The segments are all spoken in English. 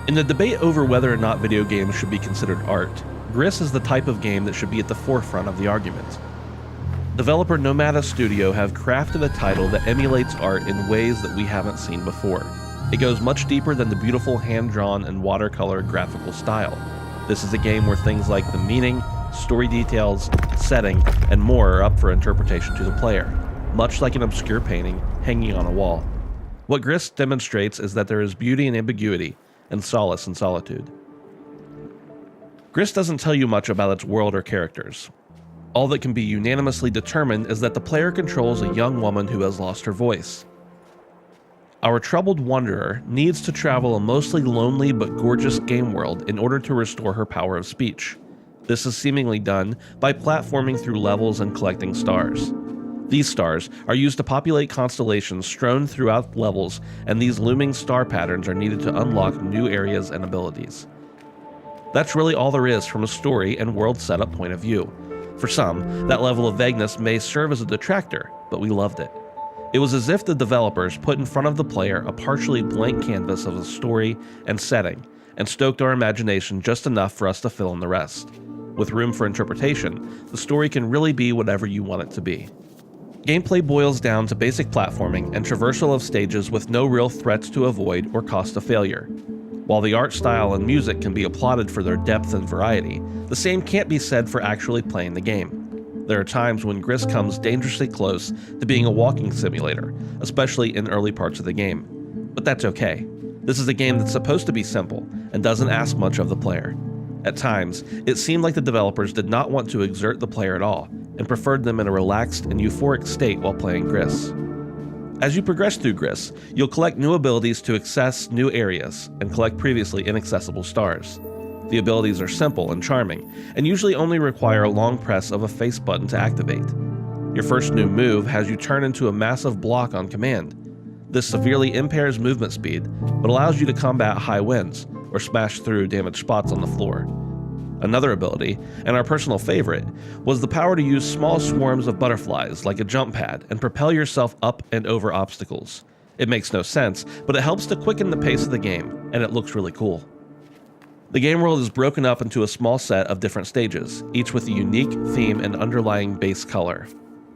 In the debate over whether or not video games should be considered art, Gris is the type of game that should be at the forefront of the argument. Developer Nomada Studio have crafted a title that emulates art in ways that we haven't seen before. It goes much deeper than the beautiful hand-drawn and watercolor graphical style. This is a game where things like the meaning, story details, setting, and more are up for interpretation to the player, much like an obscure painting hanging on a wall. What Gris demonstrates is that there is beauty in ambiguity and solace in solitude. Gris doesn't tell you much about its world or characters. All that can be unanimously determined is that the player controls a young woman who has lost her voice. Our troubled wanderer needs to travel a mostly lonely but gorgeous game world in order to restore her power of speech. This is seemingly done by platforming through levels and collecting stars. These stars are used to populate constellations strewn throughout levels, and these looming star patterns are needed to unlock new areas and abilities. That's really all there is from a story and world setup point of view. For some, that level of vagueness may serve as a detractor, but we loved it. It was as if the developers put in front of the player a partially blank canvas of a story and setting, and stoked our imagination just enough for us to fill in the rest. With room for interpretation, the story can really be whatever you want it to be. Gameplay boils down to basic platforming and traversal of stages with no real threats to avoid or cost of failure. While the art style and music can be applauded for their depth and variety, the same can't be said for actually playing the game. There are times when Gris comes dangerously close to being a walking simulator, especially in early parts of the game. But that's okay. This is a game that's supposed to be simple and doesn't ask much of the player. At times, it seemed like the developers did not want to exert the player at all, and preferred them in a relaxed and euphoric state while playing Gris. As you progress through Gris, you'll collect new abilities to access new areas, and collect previously inaccessible stars. The abilities are simple and charming, and usually only require a long press of a face button to activate. Your first new move has you turn into a massive block on command. This severely impairs movement speed, but allows you to combat high winds, or smash through damaged spots on the floor. Another ability, and our personal favorite, was the power to use small swarms of butterflies like a jump pad and propel yourself up and over obstacles. It makes no sense, but it helps to quicken the pace of the game, and it looks really cool. The game world is broken up into a small set of different stages, each with a unique theme and underlying base color.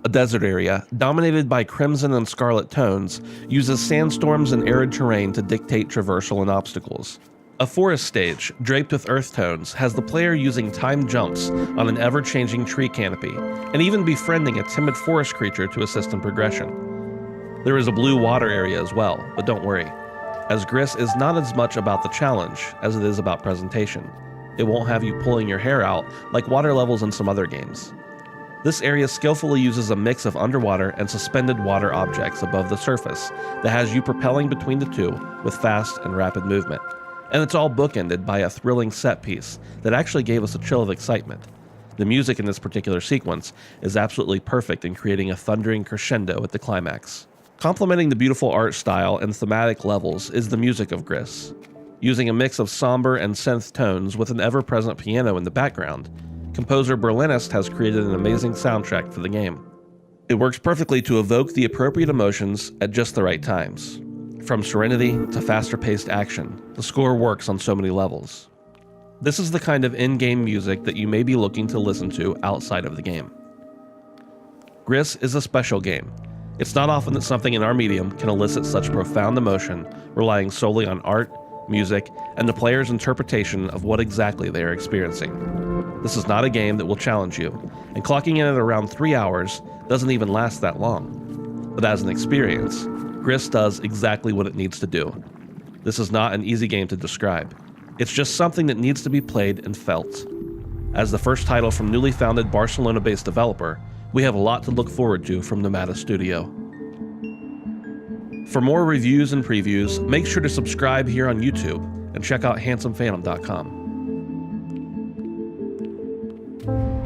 A desert area, dominated by crimson and scarlet tones, uses sandstorms and arid terrain to dictate traversal and obstacles. A forest stage, draped with earth tones, has the player using timed jumps on an ever-changing tree canopy, and even befriending a timid forest creature to assist in progression. There is a blue water area as well, but don't worry, as Gris is not as much about the challenge as it is about presentation. It won't have you pulling your hair out like water levels in some other games. This area skillfully uses a mix of underwater and suspended water objects above the surface that has you propelling between the two with fast and rapid movement. And it's all bookended by a thrilling set piece that actually gave us a chill of excitement. The music in this particular sequence is absolutely perfect in creating a thundering crescendo at the climax. Complementing the beautiful art style and thematic levels is the music of Gris. Using a mix of somber and synth tones with an ever-present piano in the background, composer Berlinist has created an amazing soundtrack for the game. It works perfectly to evoke the appropriate emotions at just the right times. From serenity to faster-paced action, the score works on so many levels. This is the kind of in-game music that you may be looking to listen to outside of the game. Gris is a special game. It's not often that something in our medium can elicit such profound emotion, relying solely on art, music, and the player's interpretation of what exactly they are experiencing. This is not a game that will challenge you, and clocking in at around 3 hours doesn't even last that long. But as an experience, Gris does exactly what it needs to do. This is not an easy game to describe. It's just something that needs to be played and felt. As the first title from newly founded Barcelona-based developer, we have a lot to look forward to from Nomada Studio. For more reviews and previews, make sure to subscribe here on YouTube and check out handsomephantom.com.